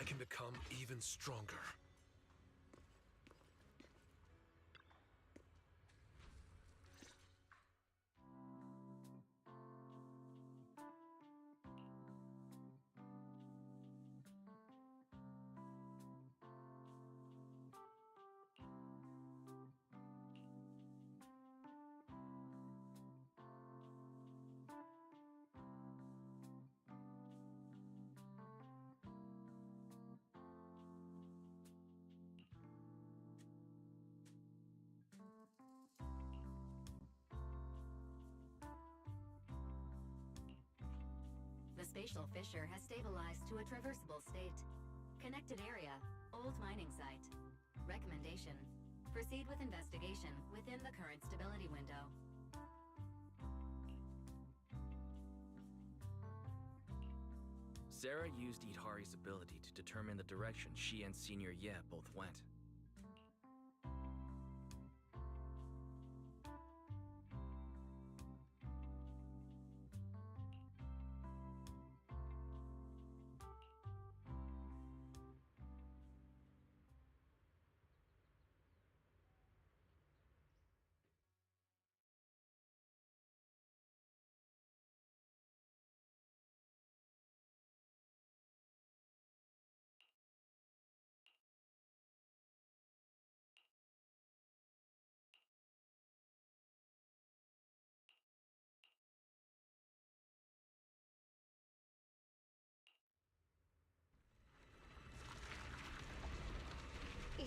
can become even stronger. The spatial fissure has stabilized to a traversable state. Connected area, old mining site. Recommendation: proceed with investigation within the current stability window. Sarah used Idhari's ability to determine the direction she and Senior Ye both went.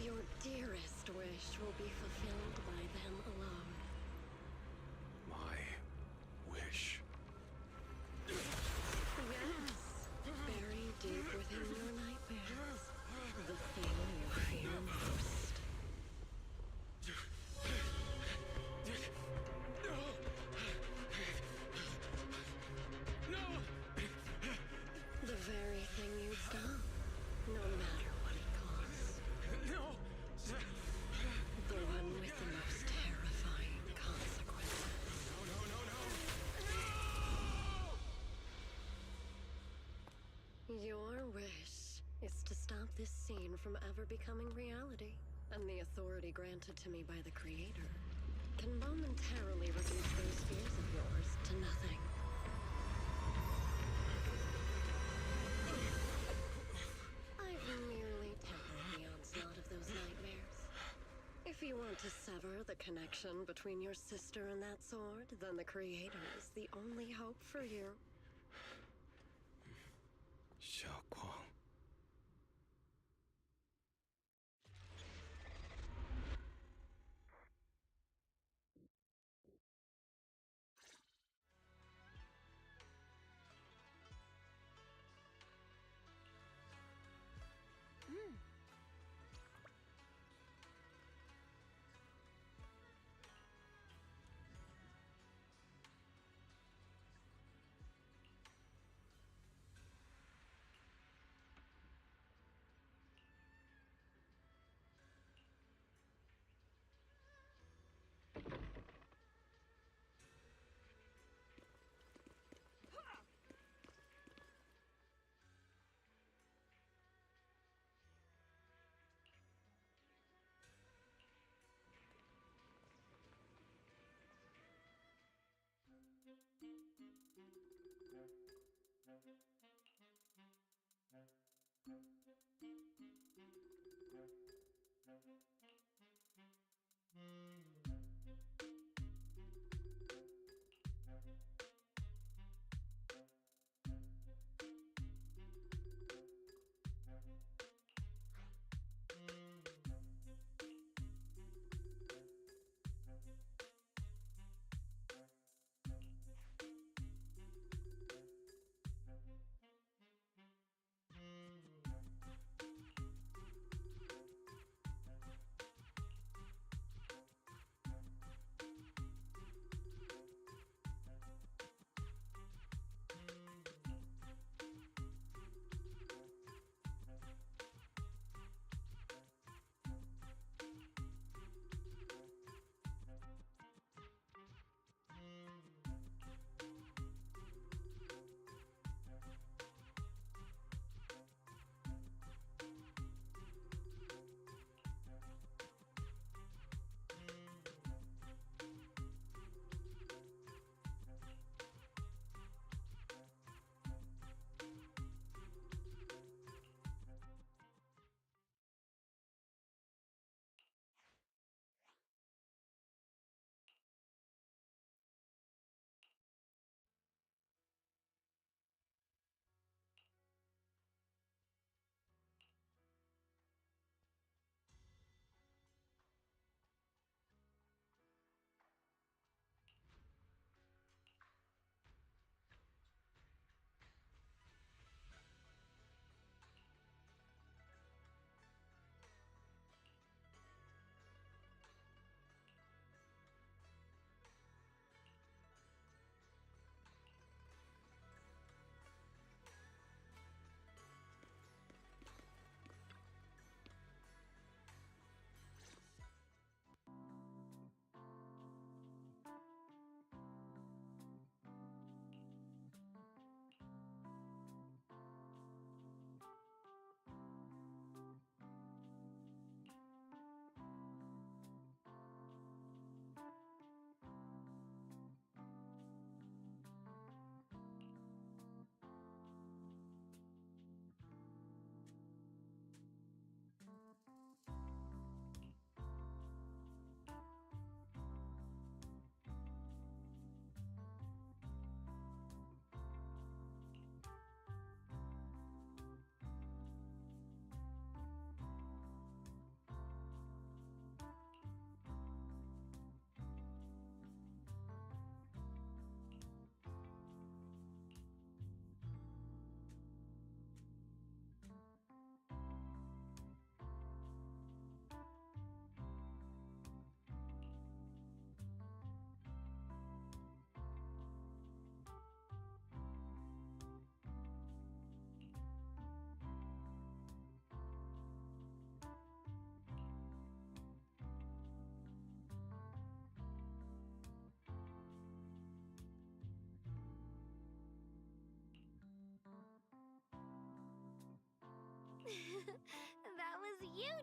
Your dearest wish will be fulfilled by them alone. My wish. Yes, buried deep within your nightmares. The thing you fear most. The very thing you'd stop, no matter what it costs. The one with the most terrifying consequences. Your wish is to stop this scene from ever becoming reality, and the authority granted to me by the Creator can momentarily reduce those fears of yours to nothing. I've merely tempered the onslaught of those nightmares. If you want to sever the connection between your sister and that sword, then the Creator is the only hope for you. Xiaoguang.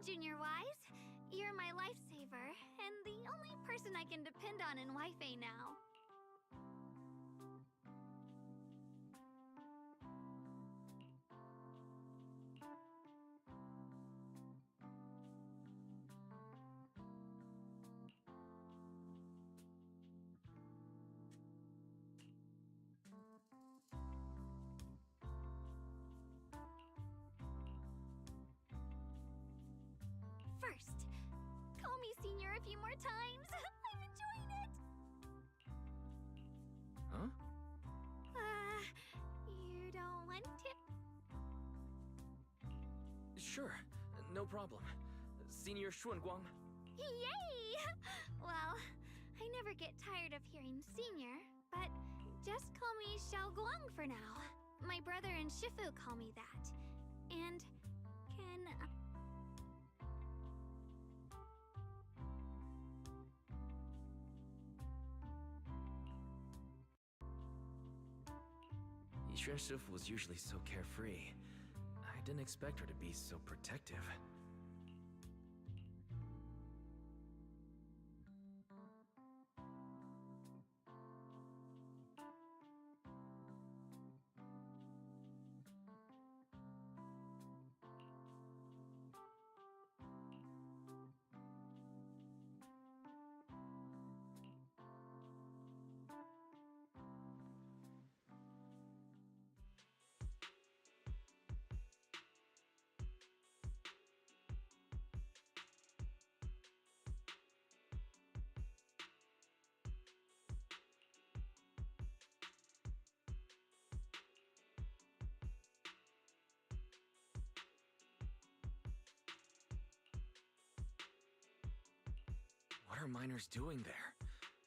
Junior Wise. You're my lifesaver, and the only person I can depend on in Wi-Fi now. First, call me Senior a few more times. I'm enjoying it. Huh? You don't want to? Sure, no problem. Senior Xuanguang. Yay! Well, I never get tired of hearing Senior, but just call me Xiaoguang for now. My brother and Shifu call me that. And can... Yixuan Shifu was usually so carefree. I didn't expect her to be so protective. What are miners doing there?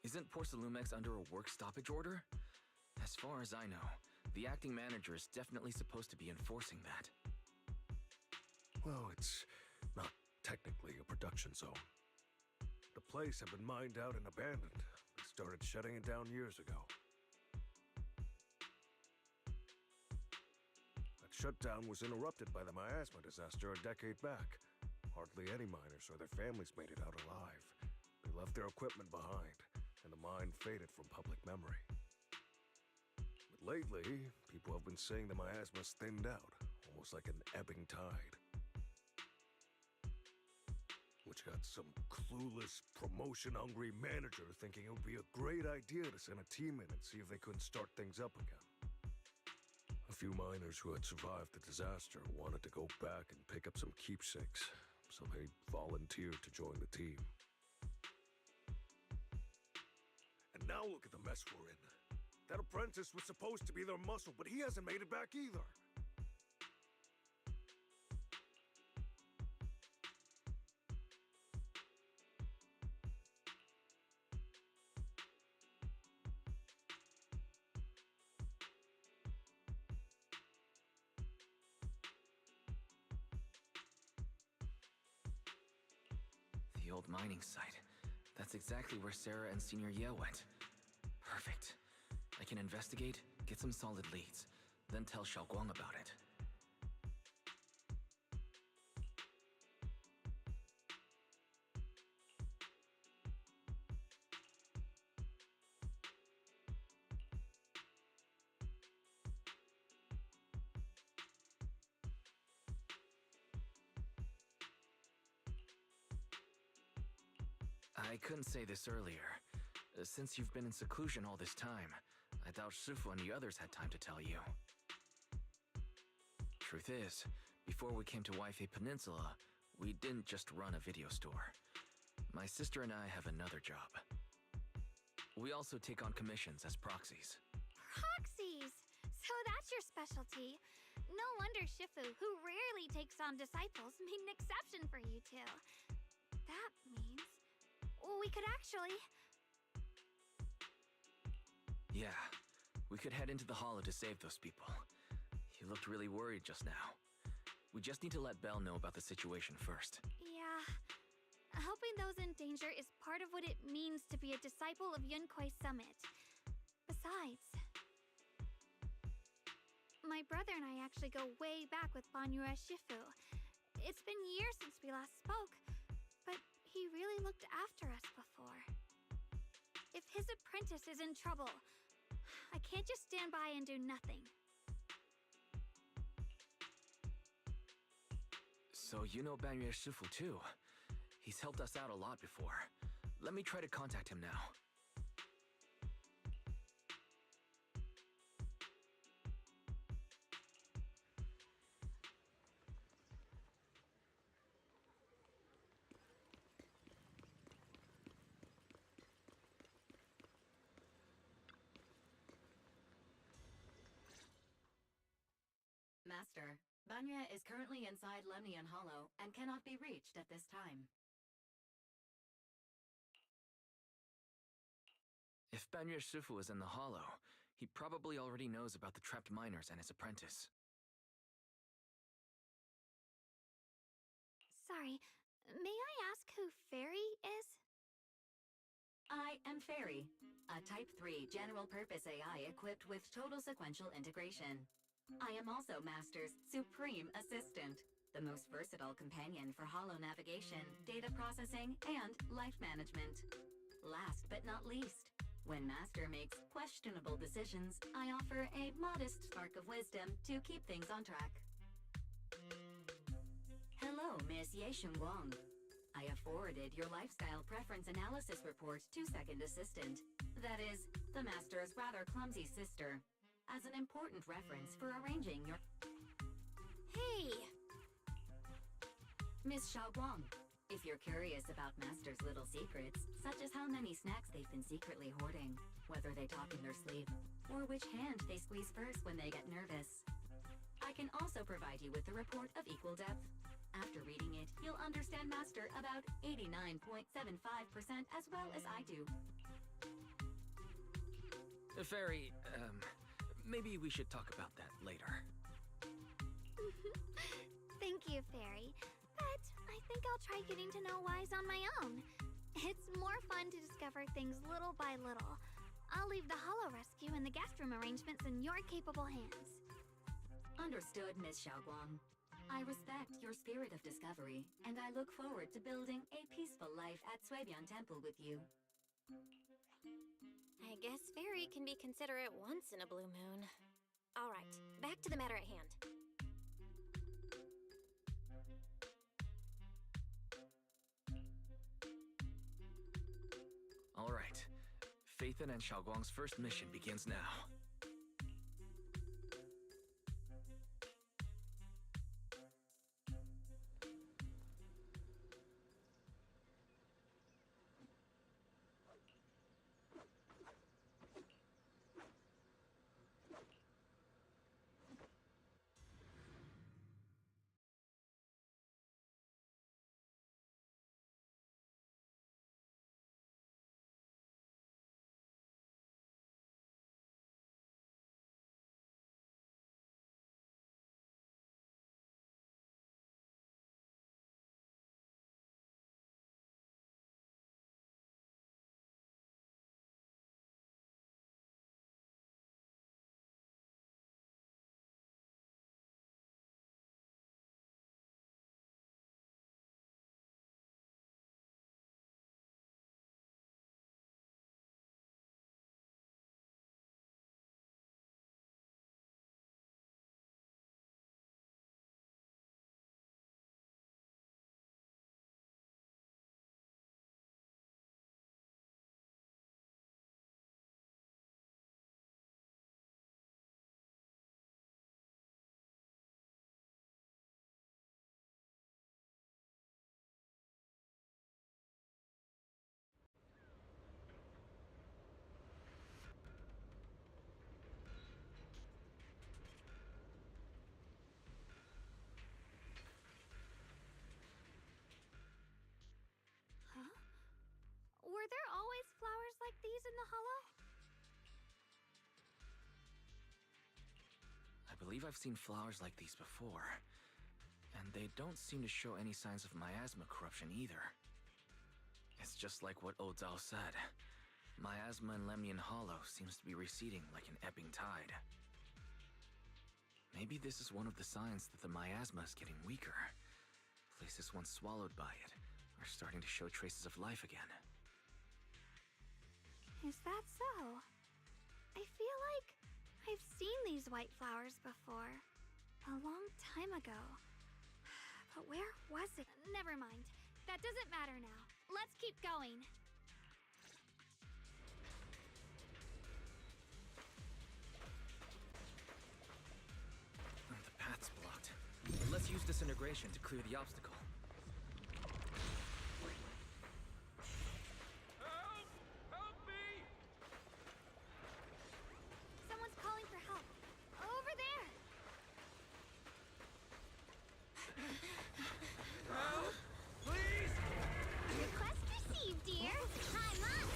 Isn't Porcelumex under a work stoppage order? As far as I know, the acting manager is definitely supposed to be enforcing that. Well, it's not technically a production zone. The place had been mined out and abandoned. They started shutting it down years ago. That shutdown was interrupted by the miasma disaster a decade back. Hardly any miners or their families made it out alive. They left their equipment behind, and the mine faded from public memory. But lately, people have been saying the miasma's thinned out, almost like an ebbing tide. Which got some clueless, promotion-hungry manager thinking it would be a great idea to send a team in and see if they couldn't start things up again. A few miners who had survived the disaster wanted to go back and pick up some keepsakes, so they volunteered to join the team. And now look at the mess we're in. That apprentice was supposed to be their muscle, but he hasn't made it back either. The old mining site. That's exactly where Sarah and Senior Ye went. Perfect. I can investigate, get some solid leads, then tell Xiaoguang about it. I couldn't say this earlier. Since you've been in seclusion all this time, I doubt Shifu and the others had time to tell you. Truth is, before we came to Wi-Fi Peninsula, we didn't just run a video store. My sister and I have another job. We also take on commissions as proxies. Proxies! So that's your specialty. No wonder Shifu, who rarely takes on disciples, made an exception for you two. That means we could actually... Yeah, we could head into the hollow to save those people. You looked really worried just now. We just need to let Belle know about the situation first. Yeah. Helping those in danger is part of what it means to be a disciple of Yunkuei Summit. Besides, my brother and I actually go way back with Banyue Shifu. It's been years since we last spoke, but he really looked after us before. If his apprentice is in trouble, I can't just stand by and do nothing. So you know Banyue Shifu too. He's helped us out a lot before. Let me try to contact him now. Master, Banya is currently inside Lemnian Hollow and cannot be reached at this time. If Banyue Shifu is in the hollow, he probably already knows about the trapped miners and his apprentice. Sorry, may I ask who Fairy is? I am Fairy, a Type 3 general-purpose AI equipped with total sequential integration. I am also Master's supreme assistant, the most versatile companion for hollow navigation, data processing, and life management. Last but not least, when Master makes questionable decisions, I offer a modest spark of wisdom to keep things on track. Hello, Miss Yeshun Guang. I have forwarded your lifestyle preference analysis report to Second Assistant, that is, the Master's rather clumsy sister, as an important reference for arranging your... Hey! Miss Xiaoguang, if you're curious about Master's little secrets, such as how many snacks they've been secretly hoarding, whether they talk in their sleep, or which hand they squeeze first when they get nervous, I can also provide you with the report of equal depth. After reading it, you'll understand Master about 89.75% as well as I do. Fairy, maybe we should talk about that later. Thank you, Fairy. But I think I'll try getting to know Wise on my own. It's more fun to discover things little by little. I'll leave the hollow rescue and the guest room arrangements in your capable hands. Understood, Miss Xiaoguang. I respect your spirit of discovery, and I look forward to building a peaceful life at Suibian Temple with you. I guess Fairy can be considerate once in a blue moon. All right, back to the matter at hand. All right. Phaethon and Xiaoguang's first mission begins now. Were there always flowers like these in the hollow? I believe I've seen flowers like these before. And they don't seem to show any signs of miasma corruption either. It's just like what Odzao said. Miasma in Lemnian Hollow seems to be receding like an ebbing tide. Maybe this is one of the signs that the miasma is getting weaker. Places once swallowed by it are starting to show traces of life again. Is that so? I feel like I've seen these white flowers before. A long time ago. But where was it? Never mind. That doesn't matter now. Let's keep going. The path's blocked. Let's use disintegration to clear the obstacle. Help! Help me! Someone's calling for help. Over there! Help! Please! Request received, dear. I'm up.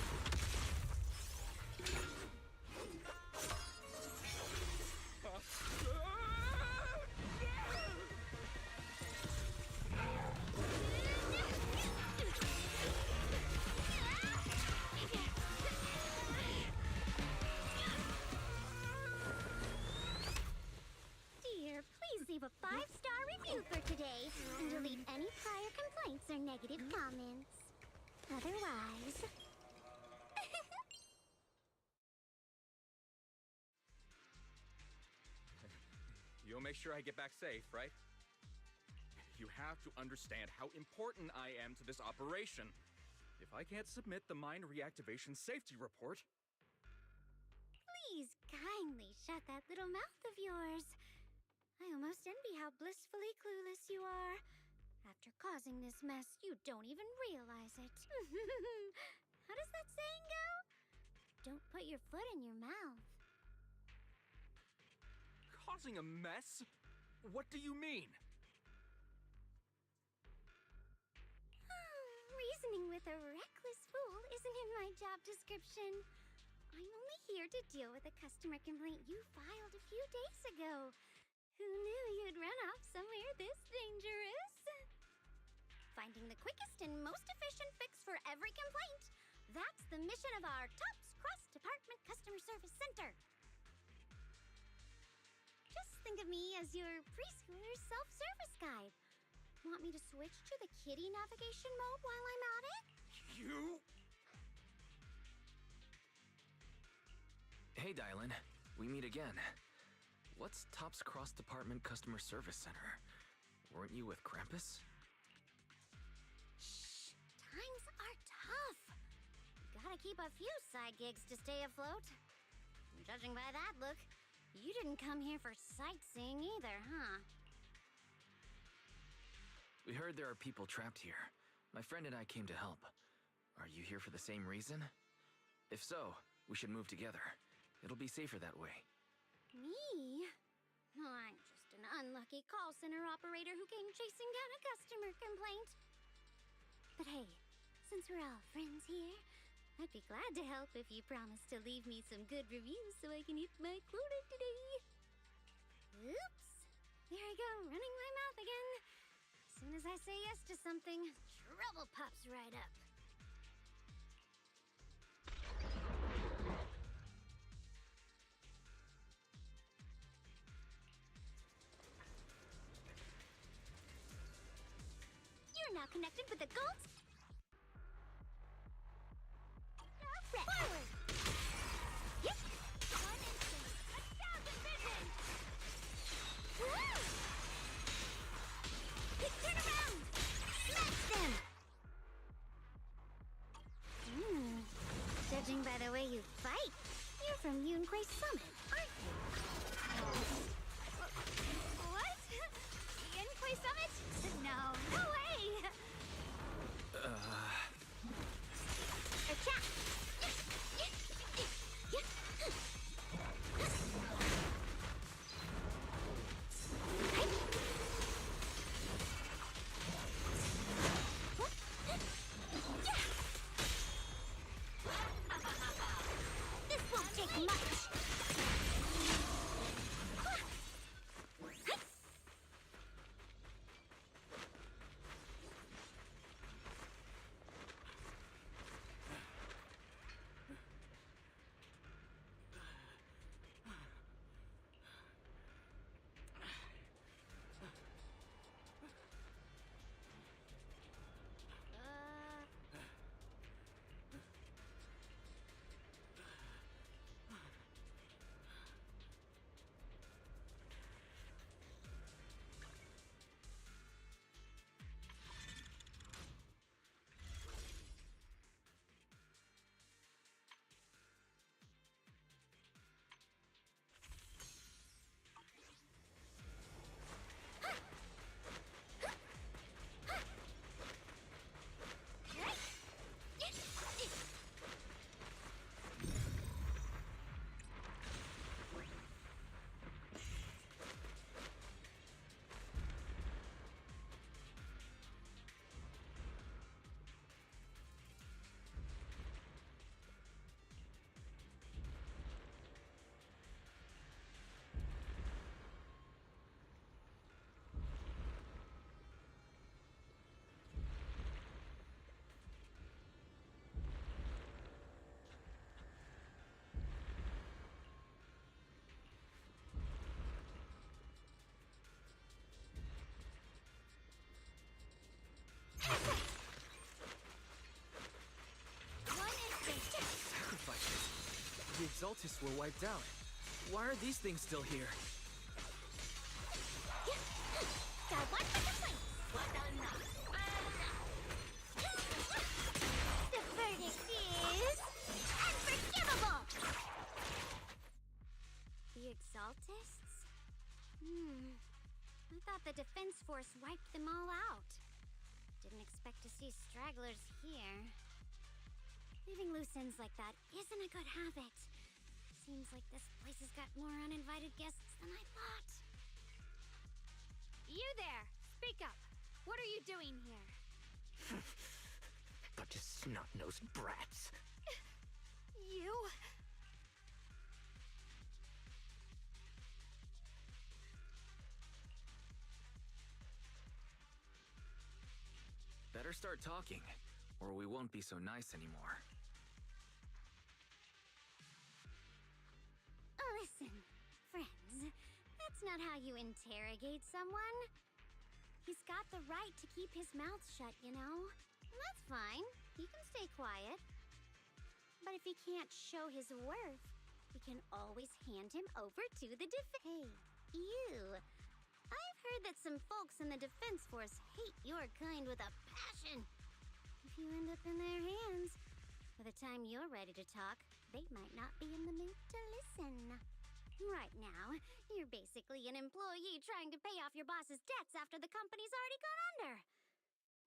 Dear, please leave a 5-star review for today and delete any prior complaints or negative comments. Otherwise... You'll make sure I get back safe, right? You have to understand how important I am to this operation. If I can't submit the mine reactivation safety report... Please kindly shut that little mouth of yours. I almost envy how blissfully clueless you are. After causing this mess, you don't even realize it. How does that saying go? Don't put your foot in your mouth. Causing a mess? What do you mean? Reasoning with a reckless fool isn't in my job description. I'm only here to deal with a customer complaint you filed a few days ago. Who knew you'd run off somewhere this dangerous? Finding the quickest and most efficient fix for every complaint. That's the mission of our TOPS Cross-Department Customer Service Center. Just think of me as your preschooler self-service guide. Want me to switch to the kiddie navigation mode while I'm at it? You? Hey, Dylan. We meet again. What's TOPS Cross Department Customer Service Center? Weren't you with Krampus? Shh! Times are tough. Gotta keep a few side gigs to stay afloat. Judging by that look, you didn't come here for sightseeing either, huh? We heard there are people trapped here. My friend and I came to help. Are you here for the same reason? If so, we should move together. It'll be safer that way. Me? Oh, I'm just an unlucky call center operator who came chasing down a customer complaint. But hey, since we're all friends here, I'd be glad to help if you promise to leave me some good reviews so I can hit my quota today. Oops. There I go, running my mouth again. As soon as I say yes to something, trouble pops right up. You're now connected with the gold. Forward! Yep! 1 instant, 1,000 vision! Woo! Turn around! Smash them! Judging by the way you fight, you're from Yunquay Summit, aren't you? What? Yunquay Summit? No, no way! Attack! This won't take much. Exaltists were wiped out. Why are these things still here? Got one for the plate. The verdict is unforgivable. The Exaltists? I thought the defense force wiped them all out. Didn't expect to see stragglers here. Leaving loose ends like that isn't a good habit. Seems like this place has got more uninvited guests than I thought. You there! Speak up! What are you doing here? Bunch of snot-nosed brats. You? Better start talking, or we won't be so nice anymore. Listen, friends, that's not how you interrogate someone. He's got the right to keep his mouth shut, you know? And that's fine. He can stay quiet. But if he can't show his worth, we can always hand him over to the Hey, you. I've heard that some folks in the Defense Force hate your kind with a passion. If you end up in their hands, by the time you're ready to talk, they might not be in the mood to listen. Right now, you're basically an employee trying to pay off your boss's debts after the company's already gone under.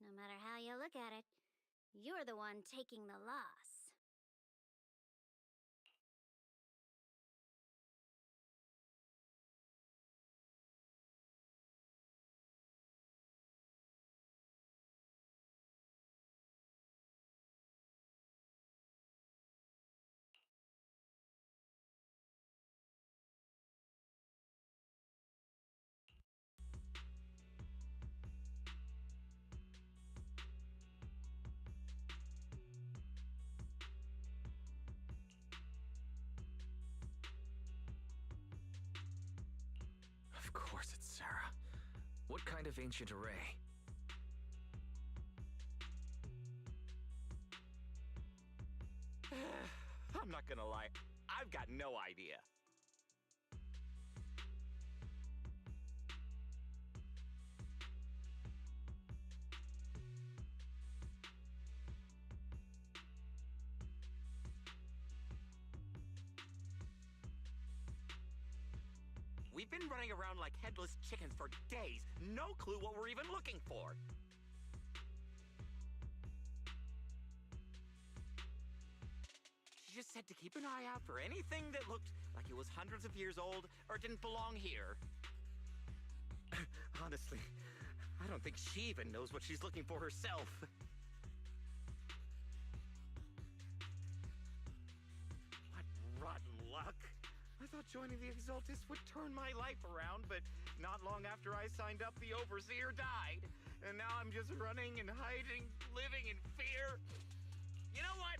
No matter how you look at it, you're the one taking the loss. Of course it's Sarah. What kind of ancient array? I'm not gonna lie, I've got no idea. We've been running around like headless chickens for days. No clue what we're even looking for. She just said to keep an eye out for anything that looked like it was hundreds of years old or didn't belong here. Honestly, I don't think she even knows what she's looking for herself. What rotten luck. I thought joining the Exaltists would turn my life around, but not long after I signed up, the Overseer died. And now I'm just running and hiding, living in fear. You know what?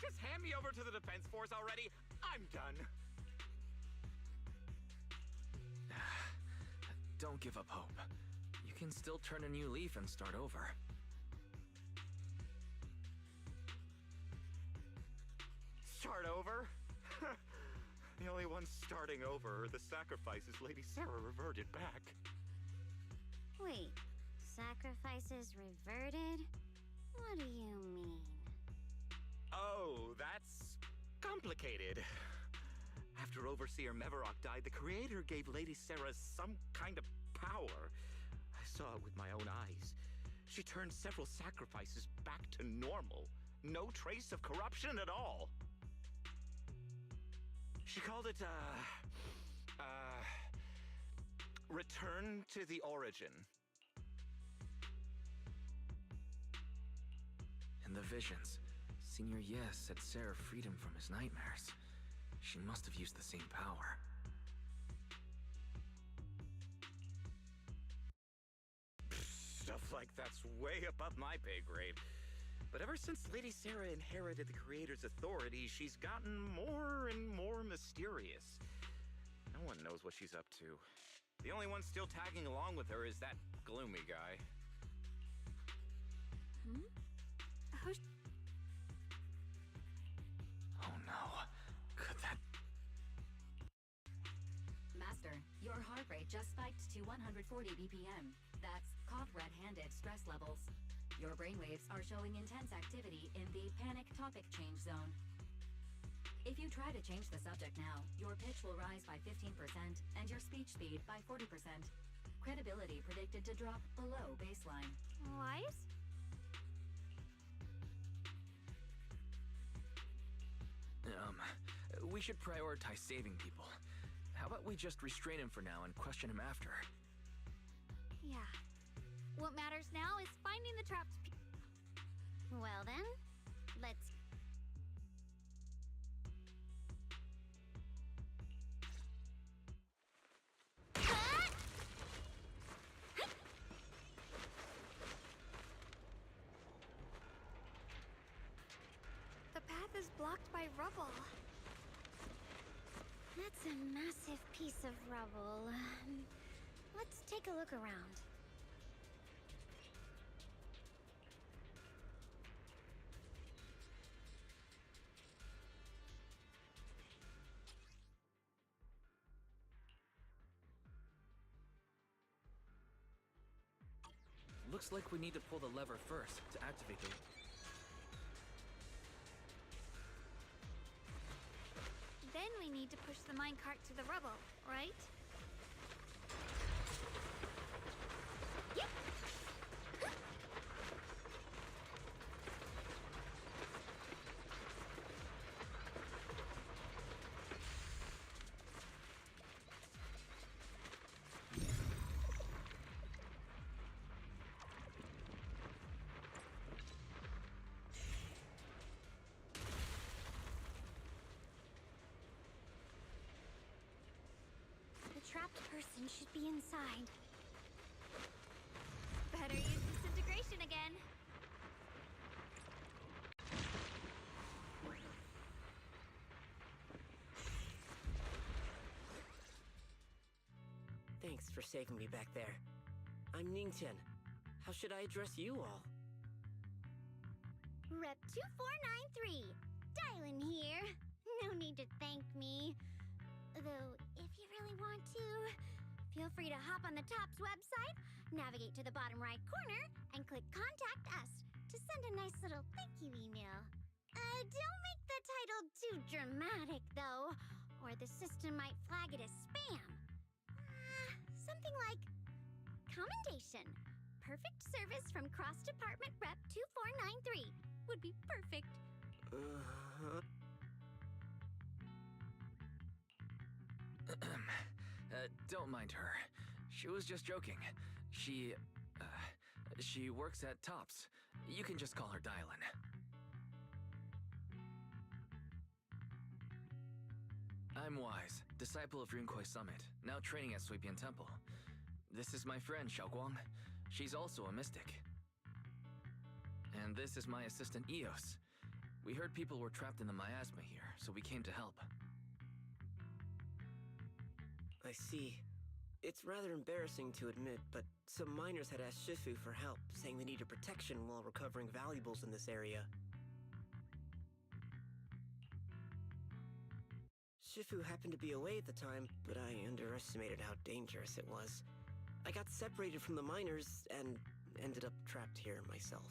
Just hand me over to the Defense Force already. I'm done. Don't give up hope. You can still turn a new leaf and start over. Start over? The only ones starting over are the sacrifices Lady Sarah reverted back. Wait, sacrifices reverted? What do you mean? Oh, that's complicated. After Overseer Mevarok died, the Creator gave Lady Sarah some kind of power. I saw it with my own eyes. She turned several sacrifices back to normal. No trace of corruption at all. She called it, Return to the Origin. In the visions, Senior Yes said Sarah freed him from his nightmares. She must have used the same power. Stuff like that's way above my pay grade. But ever since Lady Sarah inherited the Creator's authority, she's gotten more and more mysterious. No one knows what she's up to. The only one still tagging along with her is that gloomy guy. Oh no. Could rate just spiked to 140 BPM. That's caught red-handed stress levels. Your brainwaves are showing intense activity in the panic topic change zone. If you try to change the subject now, your pitch will rise by 15% and your speech speed by 40%. Credibility predicted to drop below baseline. Wise? We should prioritize saving people. How about we just restrain him for now and question him after? Yeah. What matters now is finding the trapped Well then, let's... The path is blocked by rubble. That's a massive piece of rubble. Let's take a look around. Looks like we need to pull the lever first to activate the... Then we need to push the minecart to the rubble, right? Yep. The trapped person should be inside. Better use disintegration again. Thanks for saving me back there. I'm Ningtian. How should I address you all? Rep 2493. Dylan here. No need to thank me. Though, if you really want to, feel free to hop on the TOPS website, navigate to the bottom right corner, and click Contact Us to send a nice little thank you email. Don't make the title too dramatic, though, or the system might flag it as spam. Something like, Commendation. Perfect service from Cross Department Rep 2493 would be perfect. Don't mind her. She was just joking. She works at TOPS. You can just call her Dylan. I'm Wise, disciple of Runkoi Summit, now training at Suipian Temple. This is my friend, Xiaoguang. She's also a mystic. And this is my assistant, Eos. We heard people were trapped in the miasma here, so we came to help. I see. It's rather embarrassing to admit, but some miners had asked Shifu for help, saying they needed protection while recovering valuables in this area. Shifu happened to be away at the time, but I underestimated how dangerous it was. I got separated from the miners and ended up trapped here myself.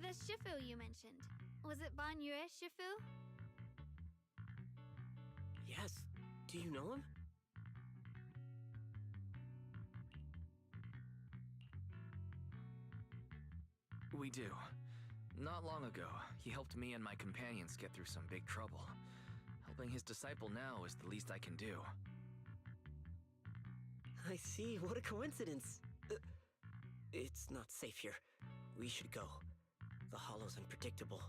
the Shifu you mentioned. Was it Ban Yue Shifu? Yes. Do you know him? We do. Not long ago, he helped me and my companions get through some big trouble. Helping his disciple now is the least I can do. I see. What a coincidence. It's not safe here. We should go. The hollow's unpredictable.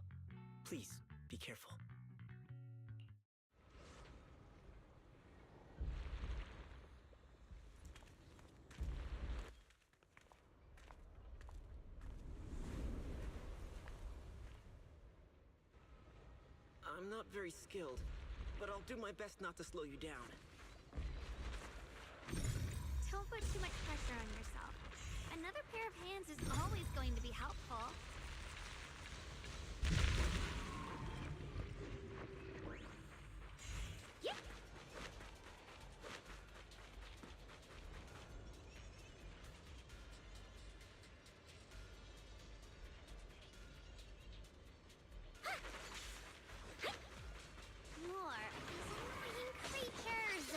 Please, be careful. I'm not very skilled, but I'll do my best not to slow you down. Don't put too much pressure on yourself. Another pair of hands is always going to be helpful. Yep. More of these annoying creatures.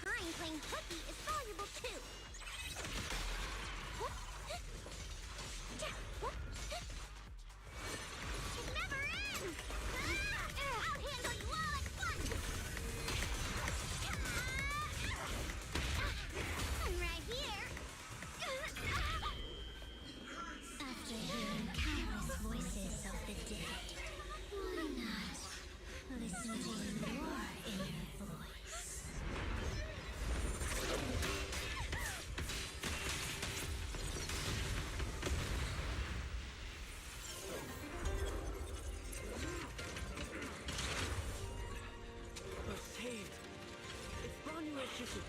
Time playing hooky is valuable too. It never ends! I'll handle you all at once! I'm right here! After hearing countless voices of the dead, why not listen to your inner voice? We're saved. It's Ban Yue Shifu.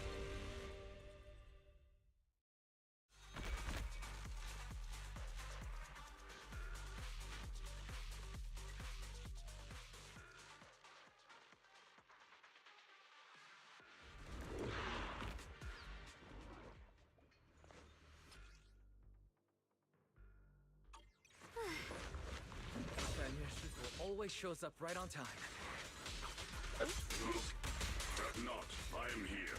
Ban Yue Shifu always shows up right on time. Fret not, I am here.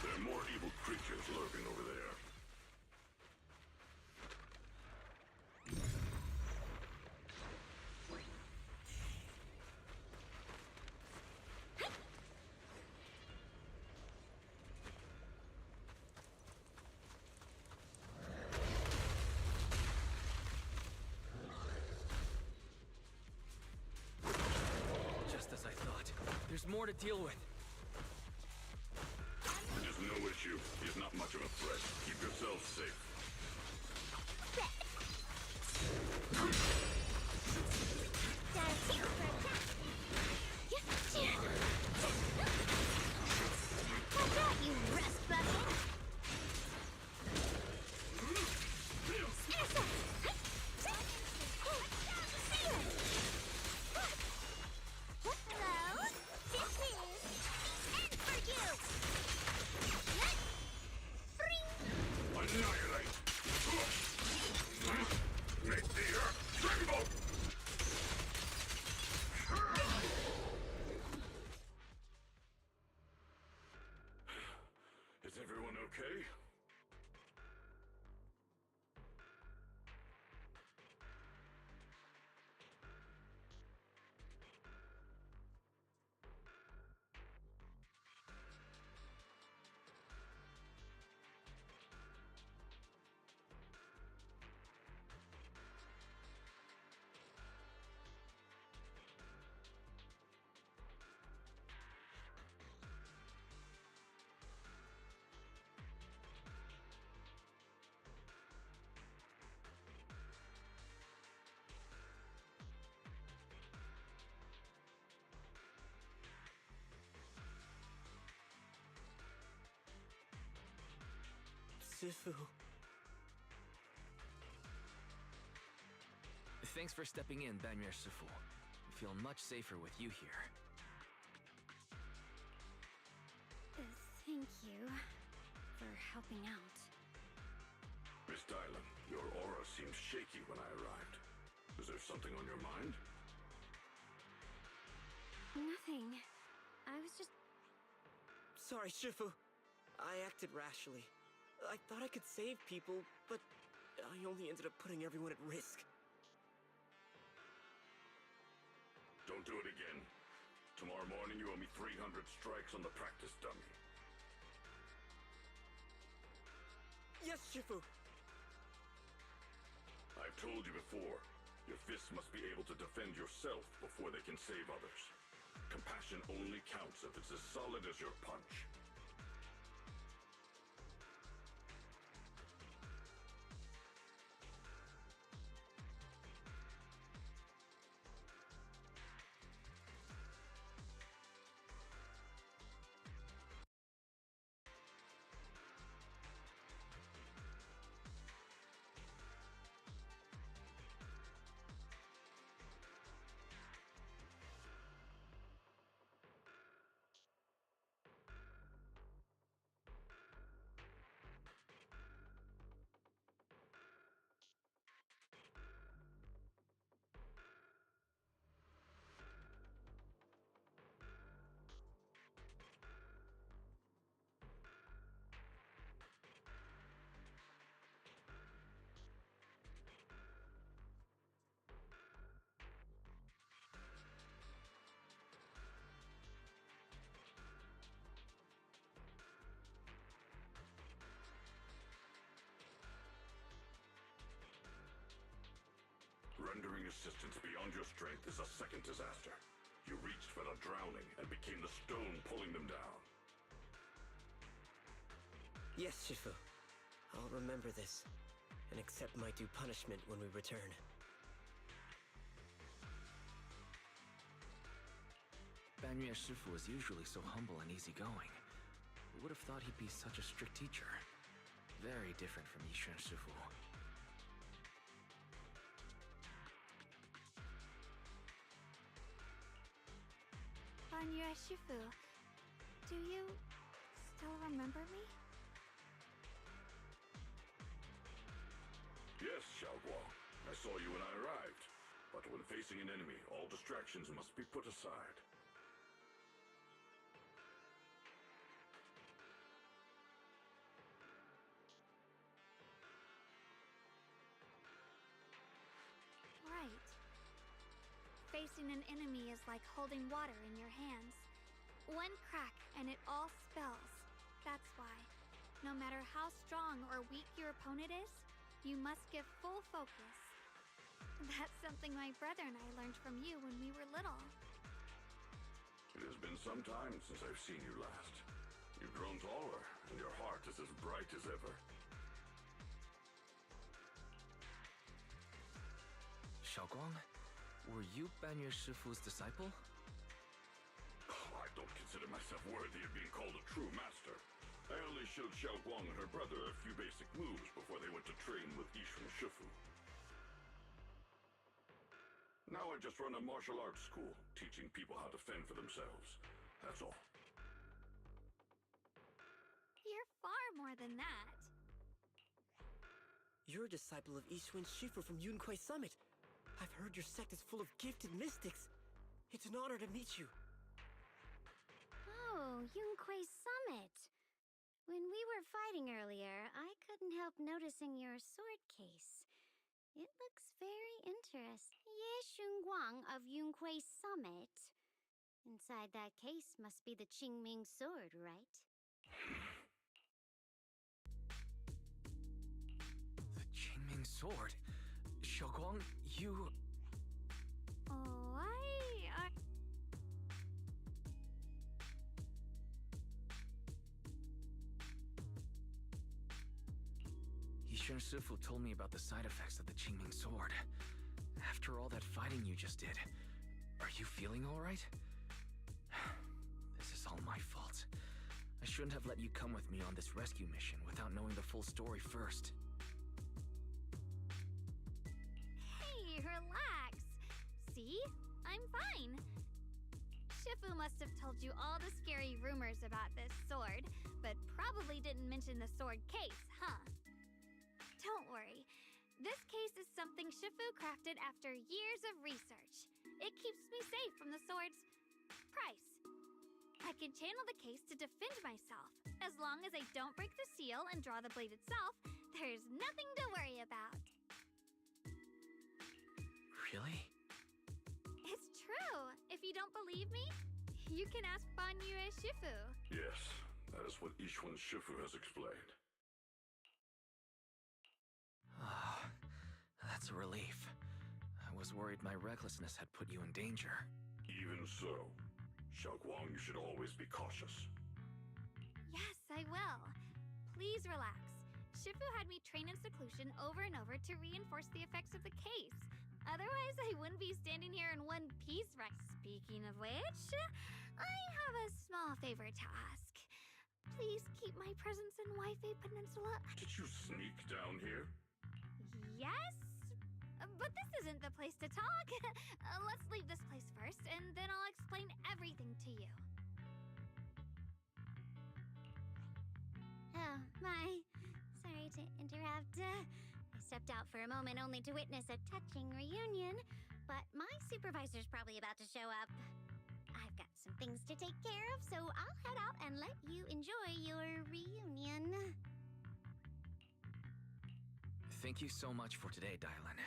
There are more evil creatures lurking over there. Just as I thought. There's more to deal with. It is no issue. He is not much of a threat. Keep yourself safe. Watch out, you rust bucket! Hello? This is the end for you! Annihilate! Make the earth tremble! Is everyone okay? Sifu. Thanks for stepping in, Banyer Shifu. I feel much safer with you here. Thank you for helping out. Miss Dylan, your aura seemed shaky when I arrived. Is there something on your mind? Nothing. I was just... Sorry, Shifu. I acted rashly. I thought I could save people, but I only ended up putting everyone at risk. Don't do it again. Tomorrow morning you owe me 300 strikes on the practice dummy. Yes, Shifu! I've told you before, your fists must be able to defend yourself before they can save others. Compassion only counts if it's as solid as your punch. Rendering assistance beyond your strength is a second disaster. You reached for the drowning and became the stone pulling them down. Yes, Shifu. I'll remember this, and accept my due punishment when we return. Banyer Shifu is usually so humble and easygoing. Who would have thought he'd be such a strict teacher? Very different from Yishan Shifu. Banyer Shifu, do you still remember me? Yes, Xiaoguang. I saw you when I arrived. But when facing an enemy, all distractions must be put aside. Right. Facing an enemy is like holding water in your hands. One crack and it all spills. That's why, no matter how strong or weak your opponent is, you must give full focus. That's something my brother and I learned from you when we were little. It has been some time since I've seen you last. You've grown taller, and your heart is as bright as ever. Xiaoguang, were you Banyer Shifu's disciple? Oh, I don't consider myself worthy of being called a true master. I only showed Xiaoguang and her brother a few basic moves before they went to train with Yishan Shifu. Now I just run a martial arts school, teaching people how to fend for themselves. That's all. You're far more than that. You're a disciple of Yishan Shifu from Yunquai Summit. I've heard your sect is full of gifted mystics. It's an honor to meet you. Oh, Yunquai Summit. When we were fighting earlier, I couldn't help noticing your sword case. It looks very interesting. Ye Shunguang of Yunquai Summit. Inside that case must be the Qingming sword, right? The Qingming sword? Xiaoguang, you... Oh, Yishan Shifu told me about the side effects of the Qingming sword. After all that fighting you just did, are you feeling alright? This is all my fault. I shouldn't have let you come with me on this rescue mission without knowing the full story first. Hey, relax. See? I'm fine. Shifu must have told you all the scary rumors about this sword, but probably didn't mention the sword case, huh? Don't worry. This case is something Shifu crafted after years of research. It keeps me safe from the sword's price. I can channel the case to defend myself. As long as I don't break the seal and draw the blade itself, there's nothing to worry about. Really? It's true. If you don't believe me, you can ask Banyue Shifu. Yes, that is what Ishwan Shifu has explained. That's a relief. I was worried my recklessness had put you in danger. Even so, Xiaoguang, you should always be cautious. Yes, I will. Please relax. Shifu had me train in seclusion over and over to reinforce the effects of the case. Otherwise, I wouldn't be standing here in one piece, right? Speaking of which, I have a small favor to ask. Please keep my presence in Wi-Fi Peninsula. Did you sneak down here? Yes? But this isn't the place to talk. Let's leave this place first, and then I'll explain everything to you. Oh, my. Sorry to interrupt. I stepped out for a moment only to witness a touching reunion, but my supervisor's probably about to show up. I've got some things to take care of, so I'll head out and let you enjoy your reunion. Thank you so much for today, Dylan.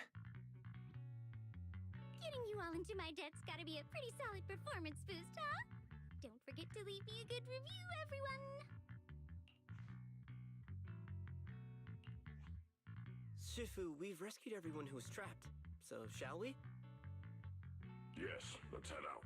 Getting you all into my debt's gotta be a pretty solid performance boost, huh? Don't forget to leave me a good review, everyone! Shifu, we've rescued everyone who was trapped. So, shall we? Yes, let's head out.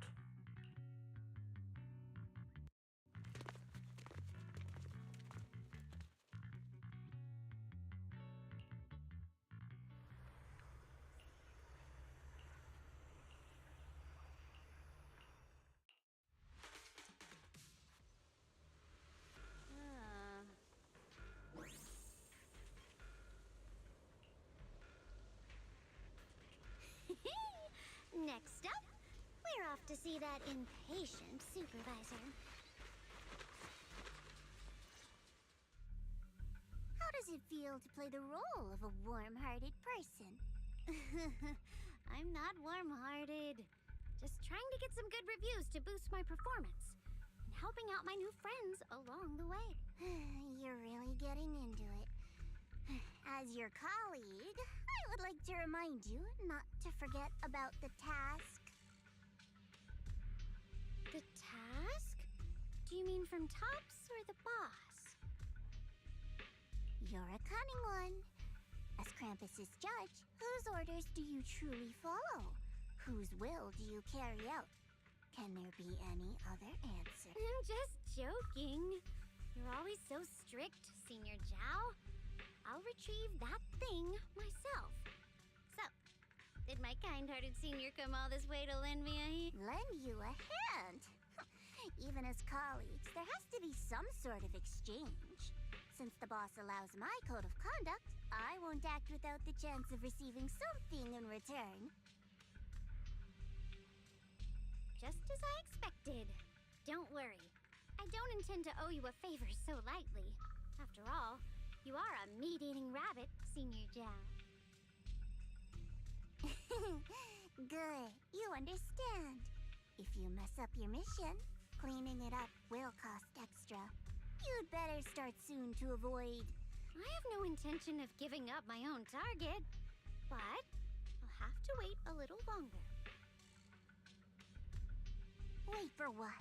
Next up, we're off to see that impatient supervisor. How does it feel to play the role of a warm-hearted person? I'm not warm-hearted. Just trying to get some good reviews to boost my performance. And helping out my new friends along the way. You're really getting into it. As your colleague, I would like to remind you not to forget about the task. The task? Do you mean from Tops or the boss? You're a cunning one. As Krampus's judge, whose orders do you truly follow? Whose will do you carry out? Can there be any other answer? I'm just joking. You're always so strict, Senior Zhao. I'll retrieve that thing myself. So, did my kind-hearted senior come all this way to lend me a hand? Lend you a hand? Even as colleagues, there has to be some sort of exchange. Since the boss allows my code of conduct, I won't act without the chance of receiving something in return. Just as I expected. Don't worry. I don't intend to owe you a favor so lightly. After all, you are a meat-eating rabbit, Senior Zhao. Good. You understand. If you mess up your mission, cleaning it up will cost extra. You'd better start soon to avoid... I have no intention of giving up my own target, but I'll have to wait a little longer. Wait for what?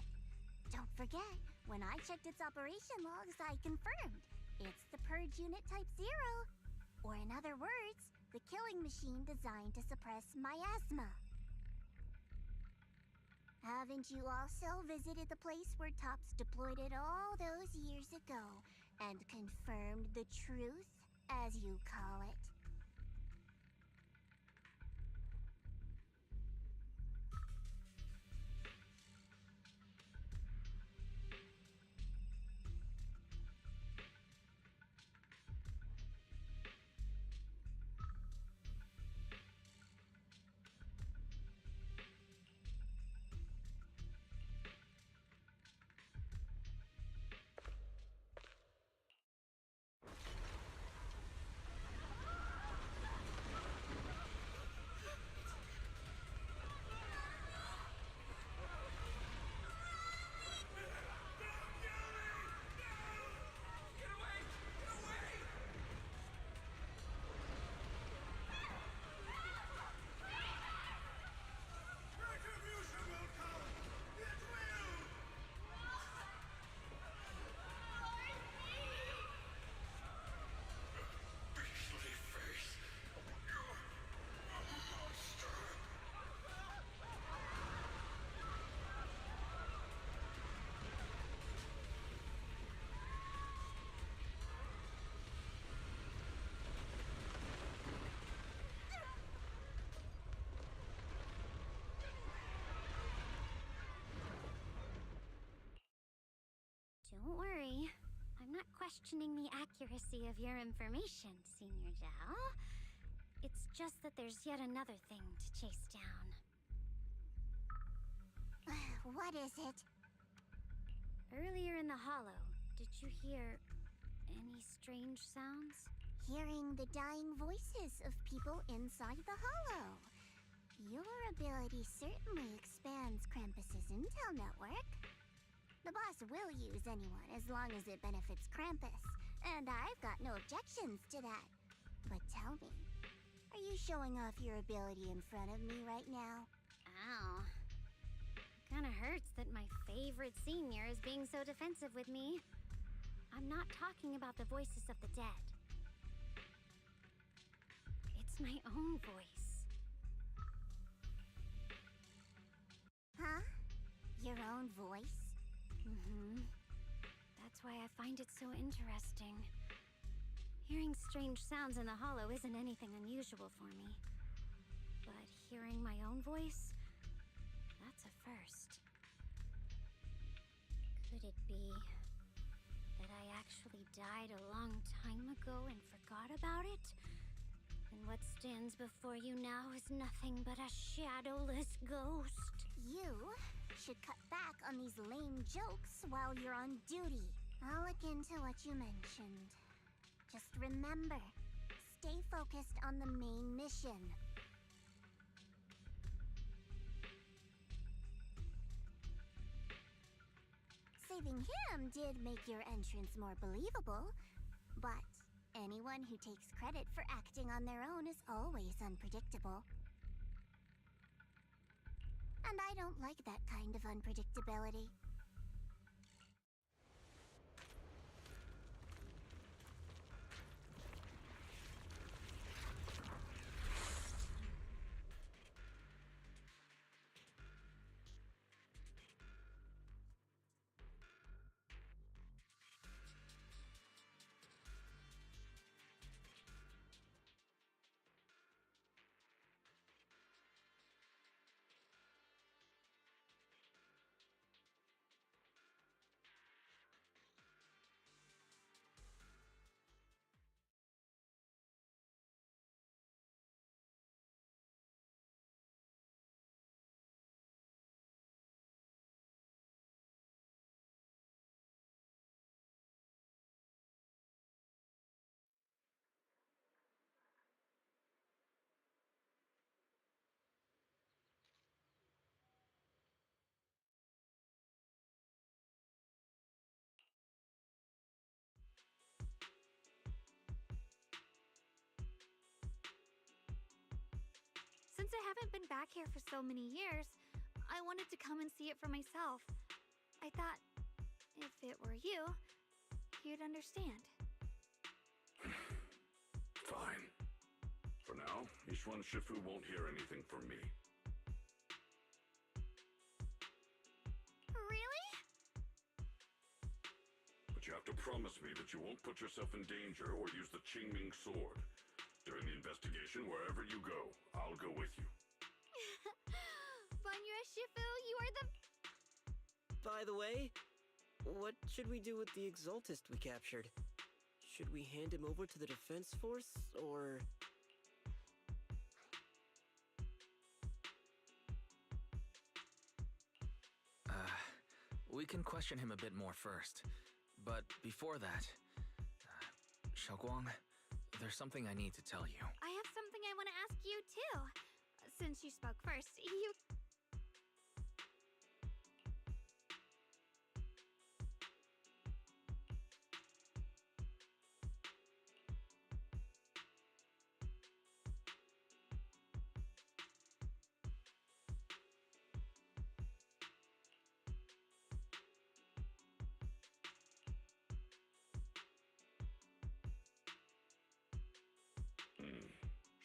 Don't forget, when I checked its operation logs, I confirmed. It's the Purge Unit Type 0. Or in other words, the killing machine designed to suppress miasma. Haven't you also visited the place where Tops deployed it all those years ago and confirmed the truth, as you call it? questioning the accuracy of your information, Senior Zhao. It's just that there's yet another thing to chase down. What is it? Earlier in the hollow, did you hear any strange sounds? Hearing the dying voices of people inside the hollow. Your ability certainly expands Krampus's intel network. The boss will use anyone as long as it benefits Krampus, and I've got no objections to that. But tell me, are you showing off your ability in front of me right now? Ow. Kinda hurts that my favorite senior is being so defensive with me. I'm not talking about the voices of the dead. It's my own voice. Huh? Your own voice? Mm-hmm. That's why I find it so interesting. Hearing strange sounds in the hollow isn't anything unusual for me. But hearing my own voice, that's a first. Could it be that I actually died a long time ago and forgot about it? And what stands before you now is nothing but a shadowless ghost. You should cut back on these lame jokes while you're on duty. I'll look into what you mentioned. Just remember, stay focused on the main mission. Saving him did make your entrance more believable, but anyone who takes credit for acting on their own is always unpredictable. And I don't like that kind of unpredictability. Since I haven't been back here for so many years, I wanted to come and see it for myself. I thought, if it were you, you'd understand. Fine. For now, Ishwan Shifu won't hear anything from me. Really? But you have to promise me that you won't put yourself in danger or use the Qingming sword. During the investigation, wherever you go, I'll go with you. Banya Shifu, you are the... By the way, what should we do with the Exaltist we captured? Should we hand him over to the defense force, or... We can question him a bit more first. But before that... Xiaoguang, there's something I need to tell you. I have something I want to ask you, too. Since you spoke first, you...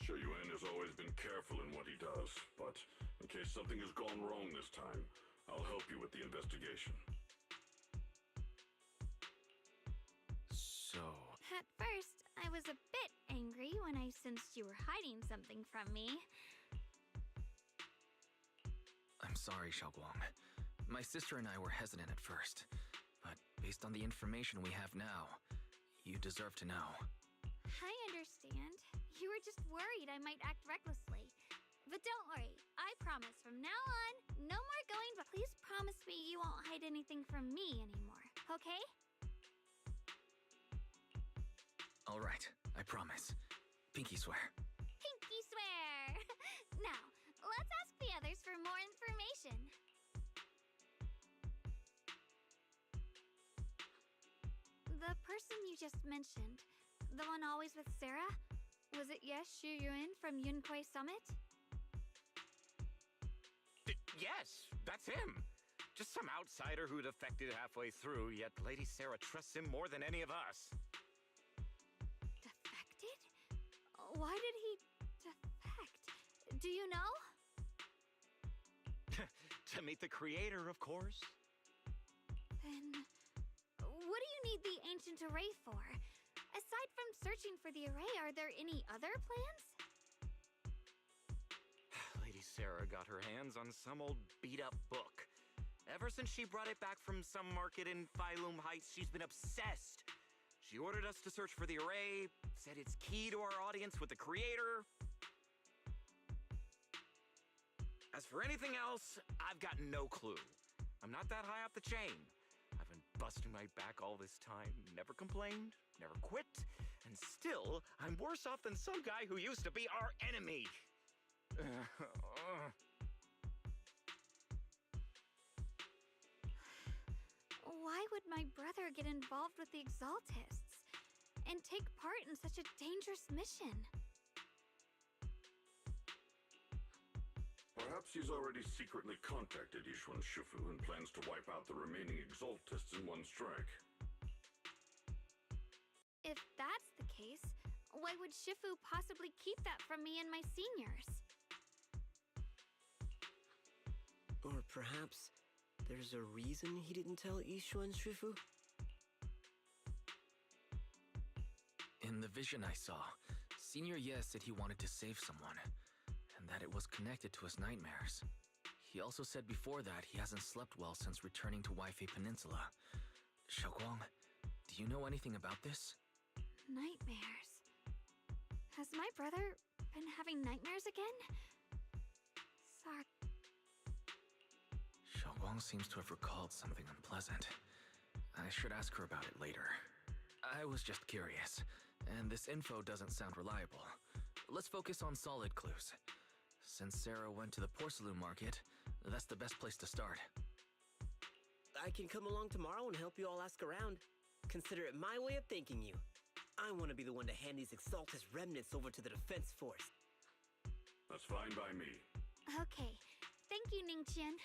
Shuyuan has always been careful in what he does, but in case something has gone wrong this time, I'll help you with the investigation. So... At first, I was a bit angry when I sensed you were hiding something from me. I'm sorry, Xiaoguang. My sister and I were hesitant at first, but based on the information we have now, You deserve to know. I understand. You were just worried I might act recklessly. But don't worry, I promise from now on, no more going, but please promise me you won't hide anything from me anymore, okay? All right, I promise. Pinky swear. Pinky swear! Now, let's ask the others for more information. The person you just mentioned, the one always with Sarah, was it Yes Shu Yun from Yunquai Summit? Yes, that's him. Just some outsider who defected halfway through, yet Lady Sarah trusts him more than any of us. Defected? Why did he defect? Do you know? To meet the creator, of course. Then, what do you need the ancient array for? Aside from searching for the array, are there any other plans? Lady Sarah got her hands on some old beat-up book. Ever since she brought it back from some market in Phylum Heights, she's been obsessed. She ordered us to search for the array, said it's key to our audience with the creator. As for anything else, I've got no clue. I'm not that high up the chain. I've been busting my back all this time, never complained, never quit, and still, I'm worse off than some guy who used to be our enemy. Why would my brother get involved with the Exaltists and take part in such a dangerous mission? Perhaps he's already secretly contacted Yishuan Shifu and plans to wipe out the remaining Exaltists in one strike. If that's the case, why would Shifu possibly keep that from me and my seniors? Or perhaps there's a reason he didn't tell Yishuan Shifu? In the vision I saw, Senior Ye said he wanted to save someone, and that it was connected to his nightmares. He also said before that he hasn't slept well since returning to Waifei Peninsula. Xiaoguang, do you know anything about this? Nightmares. Has my brother been having nightmares again? Sorry. Xiaoguang seems to have recalled something unpleasant. I should ask her about it later. I was just curious, and this info doesn't sound reliable. Let's focus on solid clues. Since Sarah went to the porcelain market, that's the best place to start. I can come along tomorrow and help you all ask around. Consider it my way of thanking you. I want to be the one to hand these Exaltus remnants over to the defense force. That's fine by me. Okay. Thank you, Ningqian.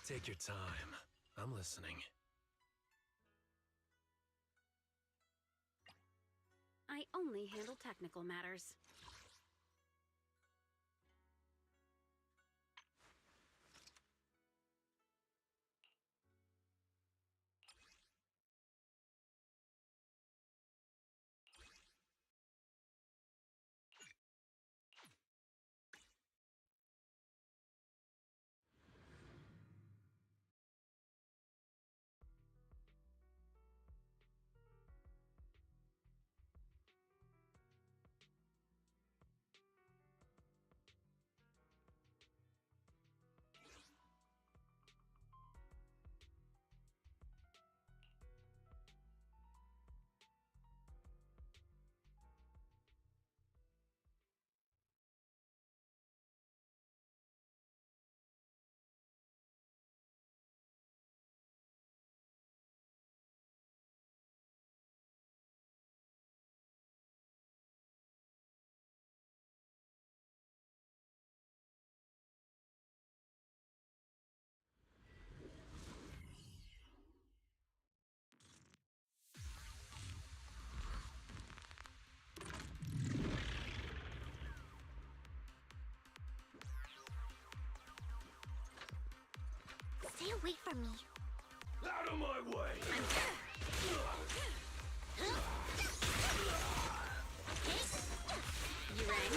Take your time. I'm listening. I only handle technical matters. Stay away from me. Out of my way! You rang?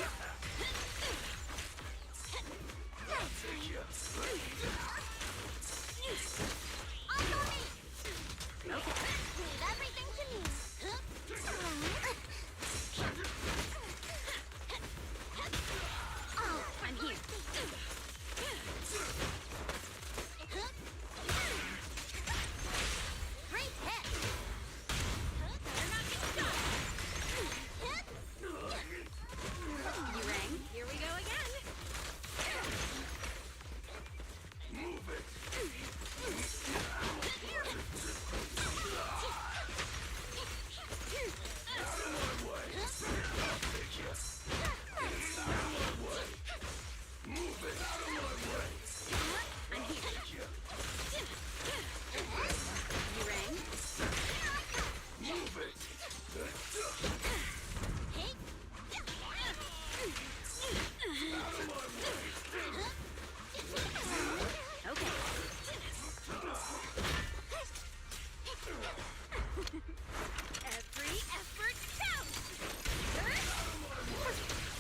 Leave everything to me. Oh, I'm here. Great hit. Better not get shot. You rang? Here we go again. Move it! Every effort counts.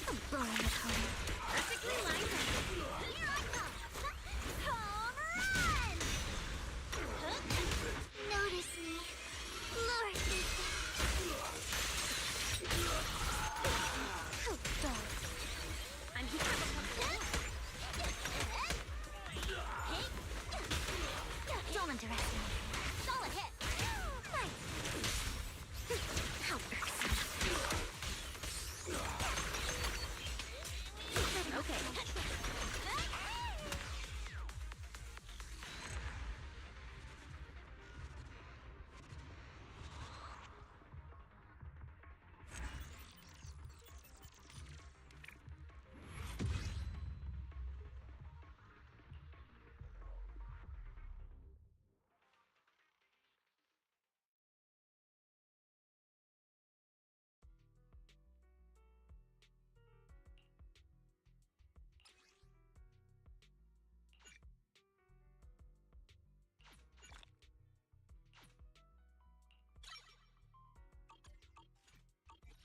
I'm blowing it home. Perfectly lined up. Here I come. Home run! Notice me. Lure me. Oh, God. I'm here. Don't underestimate me. Solid hit. Nice. How irksome. Okay.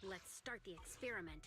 Let's start the experiment.